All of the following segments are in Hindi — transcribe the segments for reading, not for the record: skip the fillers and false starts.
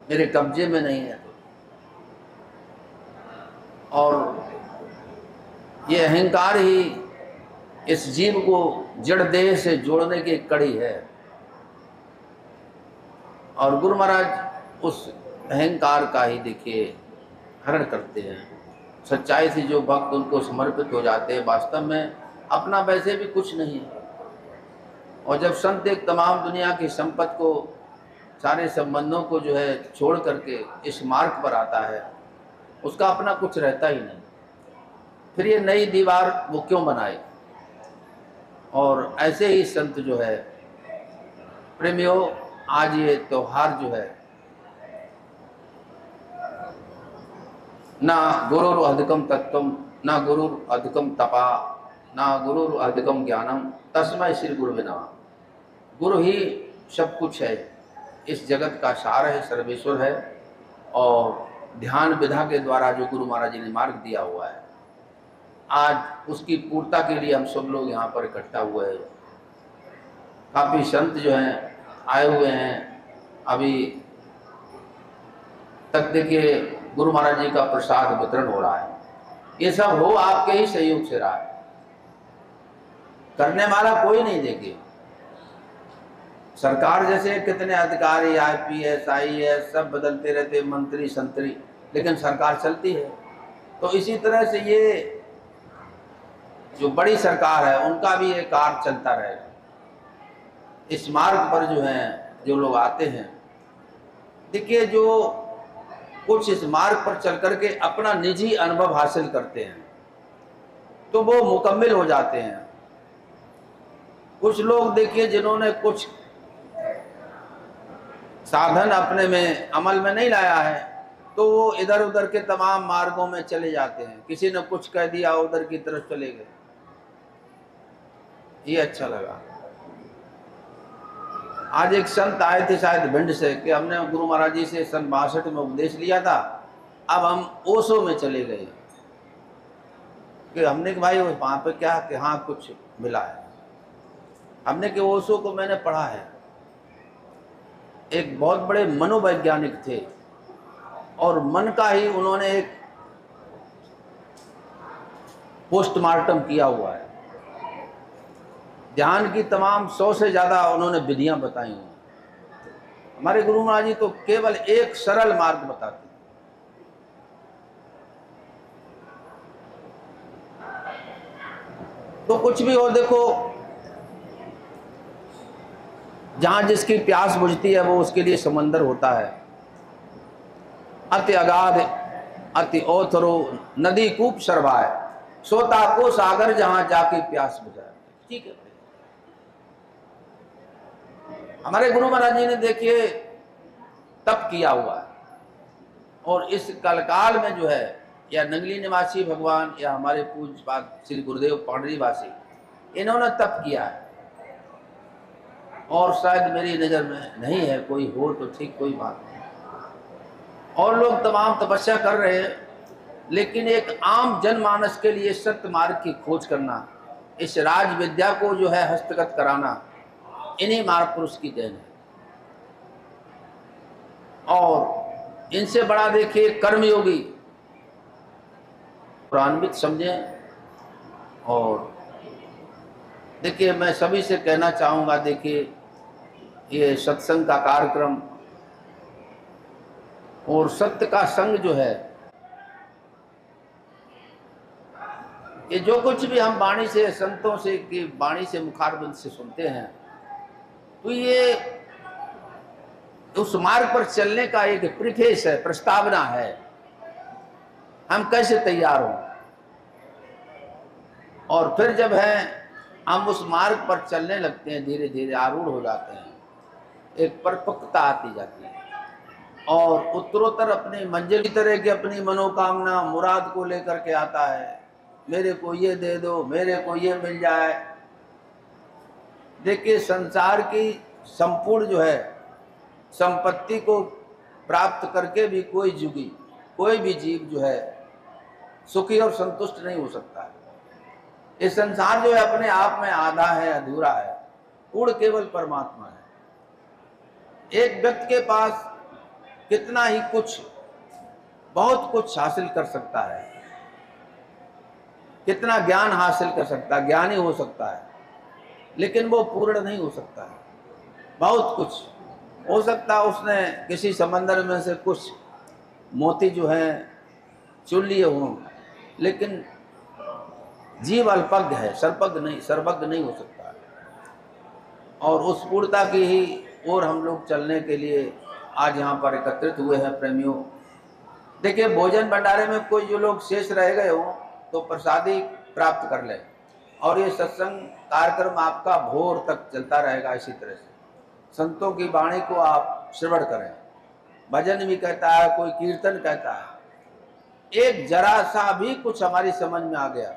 मेरे कब्जे में नहीं है। और ये अहंकार ही इस जीव को जड़ देह से जोड़ने की कड़ी है। और गुरु महाराज उस अहंकार का ही देखिए हरण करते हैं। सच्चाई से जो भक्त उनको समर्पित हो जाते हैं, वास्तव में अपना वैसे भी कुछ नहीं है। और जब संत एक तमाम दुनिया की संपत्ति को, सारे संबंधों को जो है छोड़ करके इस मार्ग पर आता है, उसका अपना कुछ रहता ही नहीं। फिर ये नई दीवार वो क्यों बनाए। और ऐसे ही संत जो है प्रेमियों, आज ये त्योहार जो है, ना गुरुर अधिकम तत्वम, ना गुरुर अधिकम तपा, ना गुरुर अधिकम ज्ञानम, तस्मै श्री गुरुवे नमः। गुरु ही सब कुछ है, इस जगत का सार है, सर्वेश्वर है। और ध्यान विधा के द्वारा जो गुरु महाराज जी ने मार्ग दिया हुआ है, आज उसकी पूर्णता के लिए हम सब लोग यहाँ पर इकट्ठा हुए हैं। काफ़ी संत जो हैं आए हुए हैं। अभी तक देखिए गुरु महाराज जी का प्रसाद वितरण हो रहा है। ये सब हो आपके ही सहयोग से रहा है, करने वाला कोई नहीं। देखिए सरकार जैसे कितने अधिकारी, IPS, IAS सब बदलते रहते, मंत्री संतरी, लेकिन सरकार चलती है। तो इसी तरह से ये जो बड़ी सरकार है उनका भी ये कार्य चलता रहेगा। इस मार्ग पर जो है जो लोग आते हैं, देखिए जो कुछ इस मार्ग पर चल करके अपना निजी अनुभव हासिल करते हैं तो वो मुकम्मिल हो जाते हैं। कुछ लोग देखिए जिन्होंने कुछ साधन अपने में अमल में नहीं लाया है, तो वो इधर उधर के तमाम मार्गों में चले जाते हैं। किसी ने कुछ कह दिया, उधर की तरफ चले गए। ये अच्छा लगा। आज एक संत आए थे शायद भिंड से, कि हमने गुरु महाराज जी से सन 62 में उपदेश लिया था, अब हम ओशो में चले गए। कि हमने कि भाई वहाँ पे क्या, कि हाँ कुछ मिला है। हमने कि ओशो को मैंने पढ़ा है, एक बहुत बड़े मनोवैज्ञानिक थे और मन का ही उन्होंने एक पोस्टमार्टम किया हुआ है। ध्यान की तमाम 100 से ज़्यादा उन्होंने विधियां बताई हुई। हमारे गुरु महाराज जी तो केवल एक सरल मार्ग बताते। तो कुछ भी हो, देखो जहां जिसकी प्यास बुझती है वो उसके लिए समंदर होता है। अति अगाध अति ओथरो नदी कूप सर्वाय, सोता को सागर जहां जाके प्यास बुझाए। ठीक है, हमारे गुरु महाराज जी ने देखिए तप किया हुआ है। और इस कलकाल में जो है, या नंगली निवासी भगवान या हमारे पूज्यपाद श्री गुरुदेव पांडरी वासी, इन्होंने तप किया है। और शायद मेरी नज़र में नहीं है, कोई हो तो ठीक, कोई बात नहीं। और लोग तमाम तपस्या कर रहे हैं, लेकिन एक आम जनमानस के लिए सत्य मार्ग की खोज करना, इस राज विद्या को जो है हस्तगत कराना, इन्हीं महापुरुष की देन है। और इनसे बड़ा देखिए कर्मयोगी प्रान्वित समझें। और देखिए मैं सभी से कहना चाहूँगा, देखिए ये सत्संग का कार्यक्रम और सत्य का संग जो है, ये जो कुछ भी हम वाणी से, संतों से की वाणी से, मुखारबिंद से सुनते हैं, तो ये उस मार्ग पर चलने का एक प्रिफेस है, प्रस्तावना है। हम कैसे तैयार हों, और फिर जब है हम उस मार्ग पर चलने लगते हैं, धीरे धीरे आरूढ़ हो जाते हैं, एक परिपक्वता आती जाती है। और उत्तरोत्तर अपनी मंजिल की तरह की अपनी मनोकामना मुराद को लेकर के आता है। मेरे को ये दे दो, मेरे को ये मिल जाए। देखिए संसार की संपूर्ण जो है संपत्ति को प्राप्त करके भी कोई जुगी, कोई भी जीव जो है सुखी और संतुष्ट नहीं हो सकता है। ये संसार जो है अपने आप में आधा है, अधूरा है, पूर्ण केवल परमात्मा है। एक व्यक्ति के पास कितना ही कुछ, बहुत कुछ हासिल कर सकता है, कितना ज्ञान हासिल कर सकता है, ज्ञानी हो सकता है, लेकिन वो पूर्ण नहीं हो सकता है। बहुत कुछ हो सकता है, उसने किसी समंदर में से कुछ मोती जो है चुन लिए हों, लेकिन जीव अल्पज्ञ है, सर्वज्ञ नहीं हो सकता है। और उस पूर्णता की ही ओर हम लोग चलने के लिए आज यहाँ पर एकत्रित हुए हैं प्रेमियों। देखिए, भोजन भंडारे में कोई जो लोग शेष रह गए हों तो प्रसादी प्राप्त कर लें, और ये सत्संग कार्यक्रम आपका भोर तक चलता रहेगा। इसी तरह से संतों की वाणी को आप श्रवण करें, भजन भी कहता है, कोई कीर्तन कहता है। एक जरा सा भी कुछ हमारी समझ में आ गया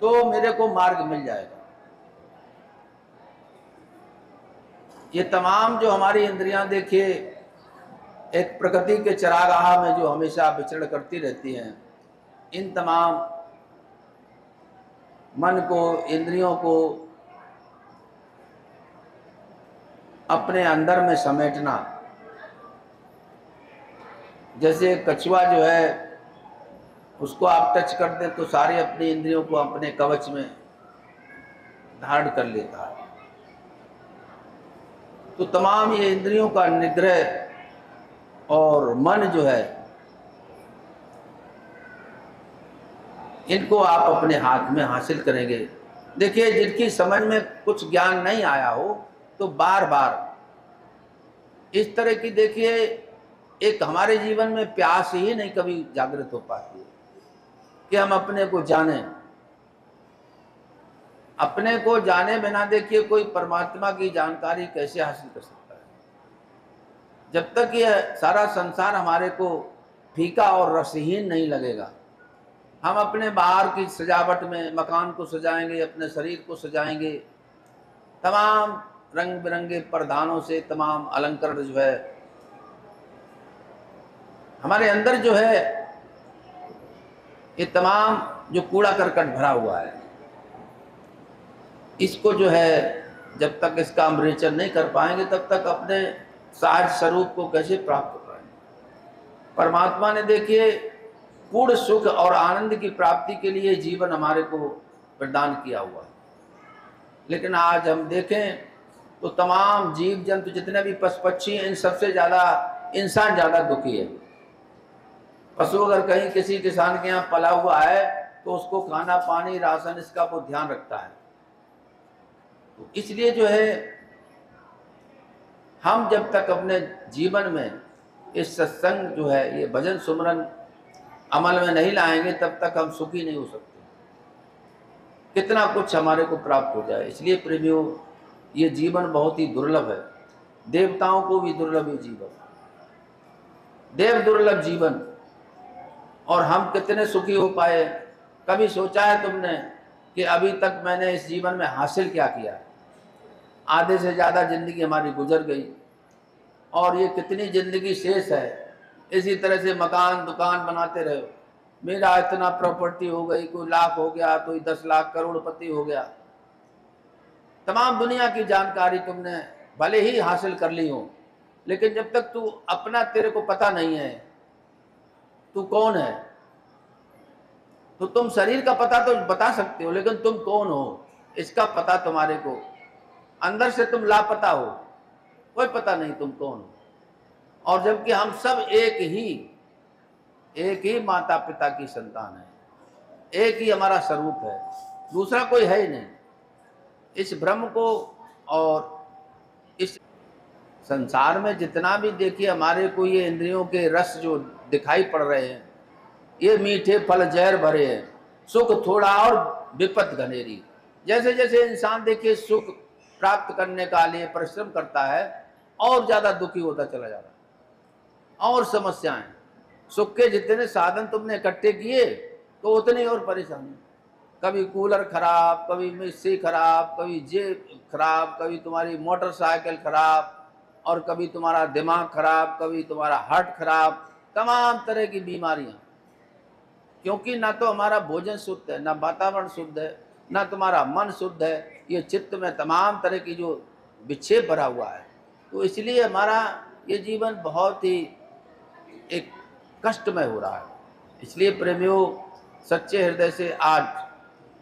तो मेरे को मार्ग मिल जाएगा। ये तमाम जो हमारी इंद्रियां, देखिए, एक प्रकृति के चरागाह में जो हमेशा विचरण करती रहती हैं, इन तमाम मन को, इंद्रियों को अपने अंदर में समेटना, जैसे कछुआ जो है उसको आप टच कर दे तो सारी अपनी इंद्रियों को अपने कवच में धारण कर लेता है। तो तमाम ये इंद्रियों का निग्रह और मन जो है, इनको आप अपने हाथ में हासिल करेंगे। देखिए, जिनकी समझ में कुछ ज्ञान नहीं आया हो तो बार बार इस तरह की, देखिए, एक हमारे जीवन में प्यास ही नहीं कभी जागृत हो पाती है कि हम अपने को जाने। अपने को जाने बिना, देखिए, कोई परमात्मा की जानकारी कैसे हासिल कर सकता है? जब तक यह सारा संसार हमारे को फीका और रसहीन नहीं लगेगा। हम अपने बाहर की सजावट में मकान को सजाएंगे, अपने शरीर को सजाएंगे, तमाम रंग बिरंगे परिधानों से, तमाम अलंकरण जो है हमारे अंदर जो है, ये तमाम जो कूड़ा करकट भरा हुआ है, इसको जो है जब तक इसका हम रेचन नहीं कर पाएंगे तब तक अपने सहज स्वरूप को कैसे प्राप्त कर पाएंगे? परमात्मा ने, देखिए, पूर्ण सुख और आनंद की प्राप्ति के लिए जीवन हमारे को प्रदान किया हुआ है। लेकिन आज हम देखें तो तमाम जीव जंतु जितने भी पशु पक्षी हैं, इन सबसे ज़्यादा इंसान ज़्यादा दुखी है। पशु अगर कहीं किसी किसान के यहाँ पला हुआ है तो उसको खाना पानी राशन इसका वो ध्यान रखता है। तो इसलिए जो है, हम जब तक अपने जीवन में इस सत्संग जो है, ये भजन सुमरन अमल में नहीं लाएंगे तब तक हम सुखी नहीं हो सकते। कितना कुछ हमारे को प्राप्त हो जाए। इसलिए प्रेमियों, ये जीवन बहुत ही दुर्लभ है। देवताओं को भी दुर्लभ है जीवन, देव दुर्लभ जीवन। और हम कितने सुखी हो पाए? कभी सोचा है तुमने कि अभी तक मैंने इस जीवन में हासिल क्या किया? आधे से ज़्यादा जिंदगी हमारी गुजर गई और ये कितनी जिंदगी शेष है। इसी तरह से मकान दुकान बनाते रहे। मेरा इतना प्रॉपर्टी हो गई, कोई लाख हो गया, कोई 10 लाख करोड़पति हो गया। तमाम दुनिया की जानकारी तुमने भले ही हासिल कर ली हो, लेकिन जब तक तू अपना, तेरे को पता नहीं है तू कौन है। तो तुम शरीर का पता तो बता सकते हो, लेकिन तुम कौन हो इसका पता तुम्हारे को, अंदर से तुम लापता हो, कोई पता नहीं तुम कौन हो। और जबकि हम सब एक ही माता पिता की संतान है, एक ही हमारा स्वरूप है, दूसरा कोई है ही नहीं। इस भ्रम को और इस संसार में जितना भी, देखिए, हमारे को ये इंद्रियों के रस जो दिखाई पड़ रहे हैं, ये मीठे फल जहर भरे हैं, सुख थोड़ा और विपत घनेरी। जैसे जैसे इंसान, देखिए, सुख प्राप्त करने का लिए परिश्रम करता है और ज़्यादा दुखी होता चला जा रहा है। और समस्याएं, सुख के जितने साधन तुमने इकट्ठे किए तो उतनी और परेशानी। कभी कूलर खराब, कभी मिक्सी खराब, कभी जेब खराब, कभी तुम्हारी मोटरसाइकिल खराब, और कभी तुम्हारा दिमाग खराब, कभी तुम्हारा हार्ट खराब, तमाम तरह की बीमारियां। क्योंकि ना तो हमारा भोजन शुद्ध है, ना वातावरण शुद्ध है, ना तुम्हारा मन शुद्ध है। ये चित्त में तमाम तरह की जो विक्षेप भरा हुआ है। तो इसलिए हमारा ये जीवन बहुत ही एक कष्टमय हो रहा है। इसलिए प्रेमियों, सच्चे हृदय से आज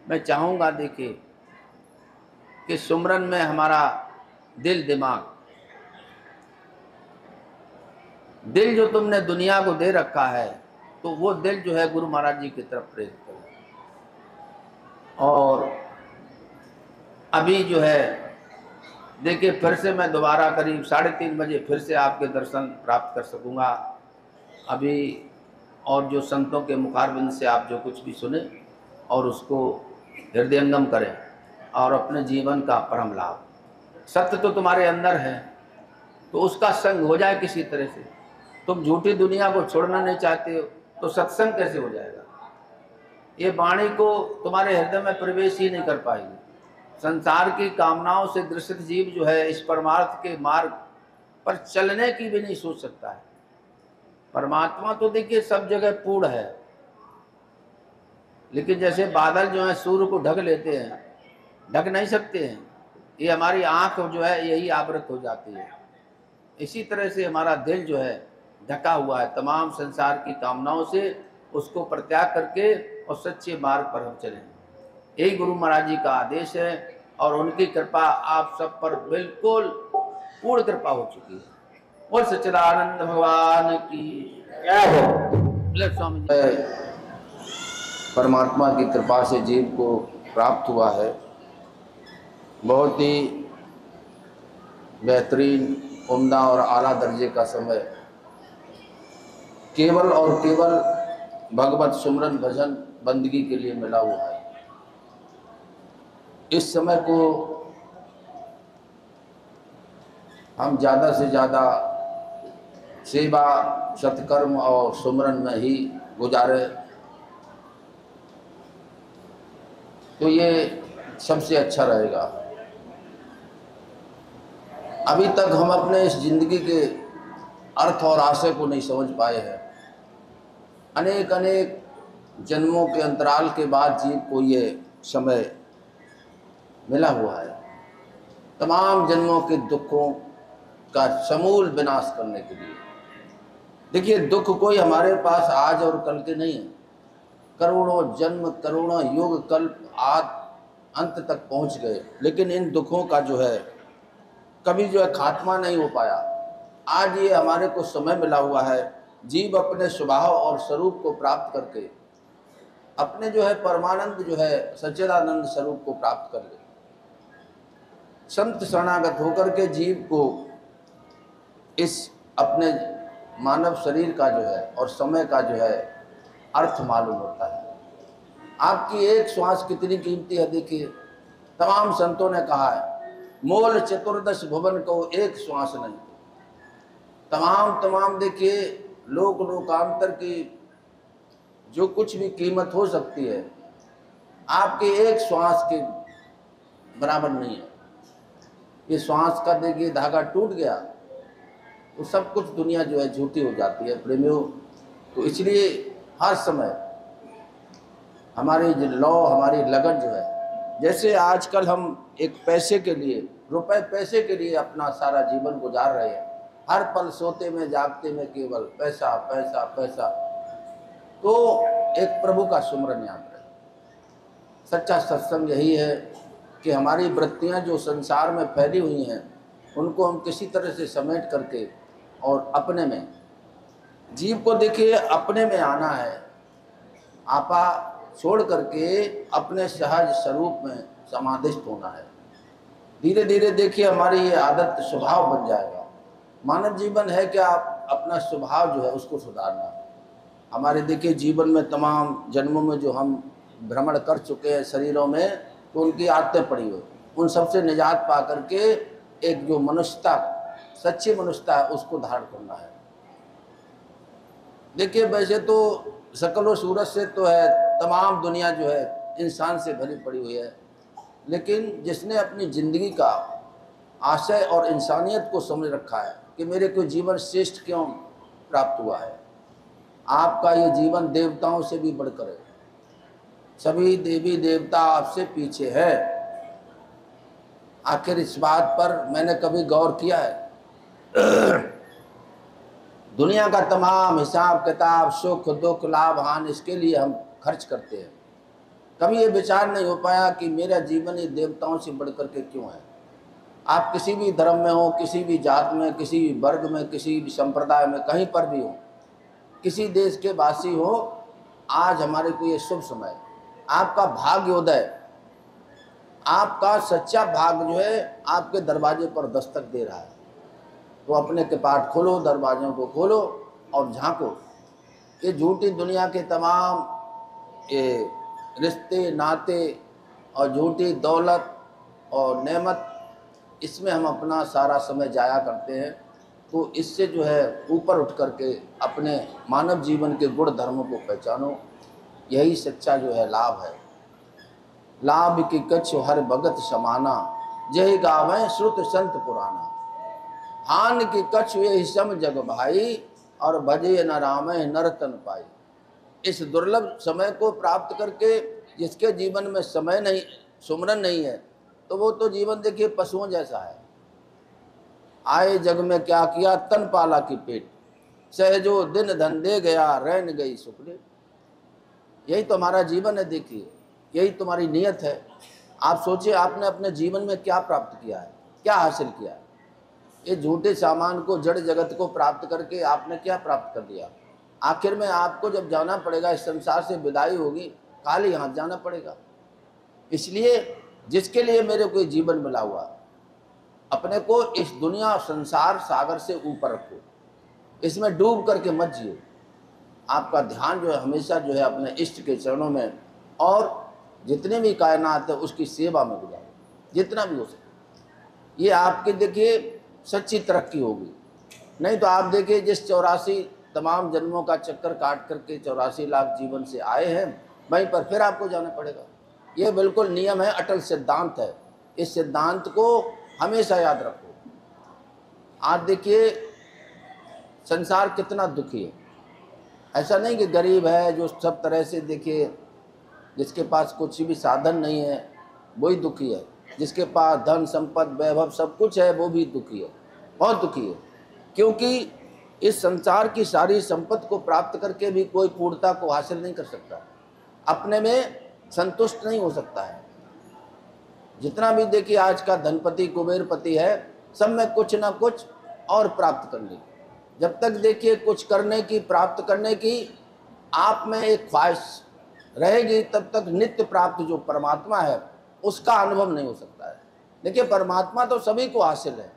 मैं चाहूँगा देखिए कि सुमरन में हमारा दिल दिमाग, दिल जो तुमने दुनिया को दे रखा है तो वो दिल जो है गुरु महाराज जी की तरफ प्रेरित करो। और अभी जो है देखिए फिर से मैं दोबारा करीब 3:30 बजे फिर से आपके दर्शन प्राप्त कर सकूँगा। अभी और जो संतों के मुखारबिंद से आप जो कुछ भी सुने और उसको हृदयंगम करें और अपने जीवन का परम लाभ। सत्य तो तुम्हारे अंदर है तो उसका संग हो जाए किसी तरह से। तुम झूठी दुनिया को छोड़ना नहीं चाहते हो तो सत्संग कैसे हो जाएगा? ये वाणी को तुम्हारे हृदय में प्रवेश ही नहीं कर पाएगी। संसार की कामनाओं से ग्रसित जीव जो है इस परमार्थ के मार्ग पर चलने की भी नहीं सोच सकता है। परमात्मा तो देखिए सब जगह पूर्ण है, लेकिन जैसे बादल जो है सूर्य को ढक लेते हैं, ढक नहीं सकते हैं। ये हमारी आंख जो है यही आवृत हो जाती है। इसी तरह से हमारा दिल जो है ढका हुआ है तमाम संसार की कामनाओं से। उसको परित्याग करके और सच्चे मार्ग पर हम चलें, यही गुरु महाराज जी का आदेश है। और उनकी कृपा आप सब पर बिल्कुल पूर्ण कृपा हो चुकी है। और सच्चिदानंद भगवान की जय हो। स्वामी जी परमात्मा की कृपा से जीव को प्राप्त हुआ है बहुत ही बेहतरीन, उम्दा और आला दर्जे का समय। केवल और केवल भगवत सुमरन भजन बंदगी के लिए मिला हुआ है। इस समय को हम ज़्यादा से ज़्यादा सेवा, सत्कर्म और सुमरन में ही गुजारे तो ये सबसे अच्छा रहेगा। अभी तक हम अपने इस जिंदगी के अर्थ और आशय को नहीं समझ पाए हैं। अनेक अनेक जन्मों के अंतराल के बाद जीव को ये समय मिला हुआ है तमाम जन्मों के दुखों का समूल विनाश करने के लिए। देखिए दुख कोई हमारे पास आज और कल के नहीं है। करोड़ों जन्म, करोड़ों युग कल्प आदि अंत तक पहुंच गए, लेकिन इन दुखों का जो है कभी जो है खात्मा नहीं हो पाया। आज ये हमारे को समय मिला हुआ है जीव अपने स्वभाव और स्वरूप को प्राप्त करके अपने जो है परमानंद जो है सच्चिदानंद स्वरूप को प्राप्त कर ले। संत शरणागत होकर के जीव को इस अपने मानव शरीर का जो है और समय का जो है अर्थ मालूम होता है। आपकी एक श्वास कितनी कीमती है। देखिए तमाम संतों ने कहा है मोल चतुर्दश भुवन को एक श्वास नहीं। तमाम देखिए लोक लोकांतर की जो कुछ भी कीमत हो सकती है आपके एक श्वास के बराबर नहीं है। ये श्वास का देखिए धागा टूट गया तो सब कुछ दुनिया जो है झूठी हो जाती है प्रेमियों। तो इसलिए हर समय हमारी लौ, हमारी लगन जो है, जैसे आजकल हम एक पैसे के लिए, रुपए पैसे के लिए अपना सारा जीवन गुजार रहे हैं। हर पल सोते में जागते में केवल पैसा पैसा पैसा। तो एक प्रभु का सुमरन याद रहे। सच्चा सत्संग यही है कि हमारी वृत्तियां जो संसार में फैली हुई हैं उनको हम किसी तरह से समेट करके और अपने में जीव को देखिए अपने में आना है। आपा छोड़ करके अपने सहज स्वरूप में समाधिस्थ होना है। धीरे धीरे देखिए हमारी ये आदत स्वभाव बन जाएगा। मानव जीवन है कि आप अपना स्वभाव जो है उसको सुधारना। हमारे देखिए जीवन में तमाम जन्मों में जो हम भ्रमण कर चुके हैं शरीरों में, तो उनकी आदतें पड़ी हुई, उन सबसे निजात पा करके एक जो मनुष्यता, सच्ची मनुष्यता है उसको धारण करना है। देखिए वैसे तो शकल सूरत से तो है तमाम दुनिया जो है इंसान से भरी पड़ी हुई है, लेकिन जिसने अपनी ज़िंदगी का आशय और इंसानियत को समझ रखा है कि मेरे को जीवन श्रेष्ठ क्यों प्राप्त हुआ है। आपका ये जीवन देवताओं से भी बढ़कर है। सभी देवी देवता आपसे पीछे है। आखिर इस बात पर मैंने कभी गौर किया है दुनिया का तमाम हिसाब किताब, सुख दुख, लाभ हानि, इसके लिए हम खर्च करते हैं। कभी ये विचार नहीं हो पाया कि मेरा जीवन ये देवताओं से बढ़ कर के क्यों है। आप किसी भी धर्म में हो, किसी भी जात में, किसी भी वर्ग में, किसी भी संप्रदाय में, कहीं पर भी हो, किसी देश के वासी हो, आज हमारे को ये शुभ समय, आपका भाग्योदय, आपका सच्चा भाग जो है आपके दरवाजे पर दस्तक दे रहा है। तो अपने कपाट खोलो, दरवाजों को खोलो और झांको। ये झूठी दुनिया के तमाम ये रिश्ते नाते और झूठी दौलत और नेमत, इसमें हम अपना सारा समय जाया करते हैं। तो इससे जो है ऊपर उठ करके अपने मानव जीवन के गुण धर्मों को पहचानो। यही सच्चा जो है लाभ है। लाभ की कछ हर भगत समाना, जय गावें श्रुत संत पुराना। हान की कछ ये सम जग भाई, और भजे न रामे नरतन पाई। इस दुर्लभ समय को प्राप्त करके जिसके जीवन में समय नहीं, सुमरन नहीं है, तो वो तो जीवन देखिए पशुओं जैसा है। आए जग में क्या किया, तन पाला की पेट, सहजो दिन धन दे गया, रैन गई सुखने। यही तो हमारा जीवन है। देखिए यही तुम्हारी नियत है। आप सोचिए आपने अपने जीवन में क्या प्राप्त किया है, क्या हासिल किया है। ये झूठे सामान को, जड़ जगत को प्राप्त करके आपने क्या प्राप्त कर लिया। आखिर में आपको जब जाना पड़ेगा, इस संसार से विदाई होगी, खाली हाथ जाना पड़ेगा। इसलिए जिसके लिए मेरे को जीवन मिला हुआ, अपने को इस दुनिया संसार सागर से ऊपर रखो, इसमें डूब करके मत जियो। आपका ध्यान जो है हमेशा जो है अपने इष्ट के चरणों में, और जितने भी कायनात है उसकी सेवा में गुजारो, जितना भी हो सके। ये आपके देखिए सच्ची तरक्की होगी। नहीं तो आप देखिए जिस 84 तमाम जन्मों का चक्कर काट करके 84 लाख जीवन से आए हैं, वहीं पर फिर आपको जाना पड़ेगा। ये बिल्कुल नियम है, अटल सिद्धांत है। इस सिद्धांत को हमेशा याद रखो। आज देखिए संसार कितना दुखी है। ऐसा नहीं कि गरीब है जो सब तरह से देखिए, जिसके पास कुछ भी साधन नहीं है वही दुखी है, जिसके पास धन संपत्ति वैभव सब कुछ है वो भी दुखी है, बहुत दुखी है। क्योंकि इस संसार की सारी संपत्ति को प्राप्त करके भी कोई पूर्णता को हासिल नहीं कर सकता, अपने में संतुष्ट नहीं हो सकता है। जितना भी देखिए आज का धनपति कुबेरपति है, सब में कुछ ना कुछ और प्राप्त करने की, जब तक देखिए कुछ करने की, प्राप्त करने की आप में एक ख्वाहिश रहेगी, तब तक नित्य प्राप्त जो परमात्मा है उसका अनुभव नहीं हो सकता है। देखिए परमात्मा तो सभी को हासिल है,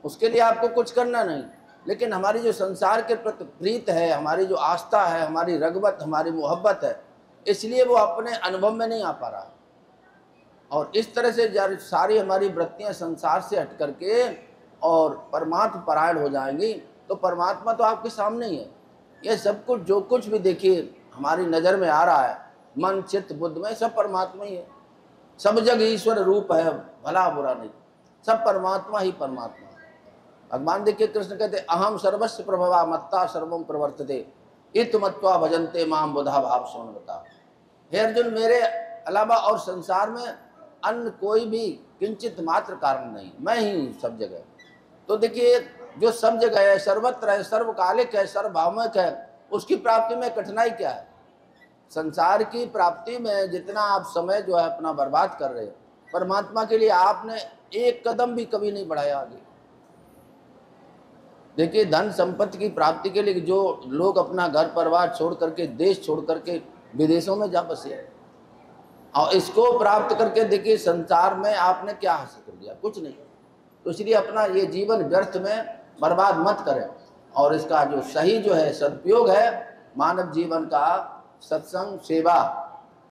उसके लिए आपको कुछ करना नहीं, लेकिन हमारी जो संसार के प्रति प्रीत है, हमारी जो आस्था है, हमारी रगबत, हमारी मोहब्बत है, इसलिए वो अपने अनुभव में नहीं आ पा रहा। और इस तरह से जब सारी हमारी वृत्तियां संसार से हट करके और परमात्मा परायण हो जाएंगी, तो परमात्मा तो आपके सामने ही है। ये सब कुछ जो कुछ भी देखिए हमारी नज़र में आ रहा है, मन चित्त बुद्ध में, सब परमात्मा ही है। सब जग ईश्वर रूप है, भला बुरा नहीं, सब परमात्मा ही परमात्मा। भगवान देखिए कृष्ण कहते अहम सर्वस्व प्रभवा मत्ता सर्वम प्रवर्तते इत मत्वा भजन्ते माम बुधा भाव सोनवता। हे अर्जुन, मेरे अलावा और संसार में अन्य कोई भी किंचित मात्र कारण नहीं, मैं ही सब जगह। तो देखिए जो सब जगह है, सर्वत्र है, सर्वकालिक है, सर्वभावक है, उसकी प्राप्ति में कठिनाई क्या है। संसार की प्राप्ति में जितना आप समय जो है अपना बर्बाद कर रहे हैं, परमात्मा के लिए आपने एक कदम भी कभी नहीं बढ़ाया आगे। देखिए धन संपत्ति की प्राप्ति के लिए जो लोग अपना घर परिवार छोड़ करके, देश छोड़ करके विदेशों में जा बसे, और इसको प्राप्त करके देखिए संसार में आपने क्या हासिल कर लिया, कुछ नहीं। तो इसलिए अपना ये जीवन व्यर्थ में बर्बाद मत करें, और इसका जो सही जो है सदुपयोग है मानव जीवन का सत्संग, सेवा,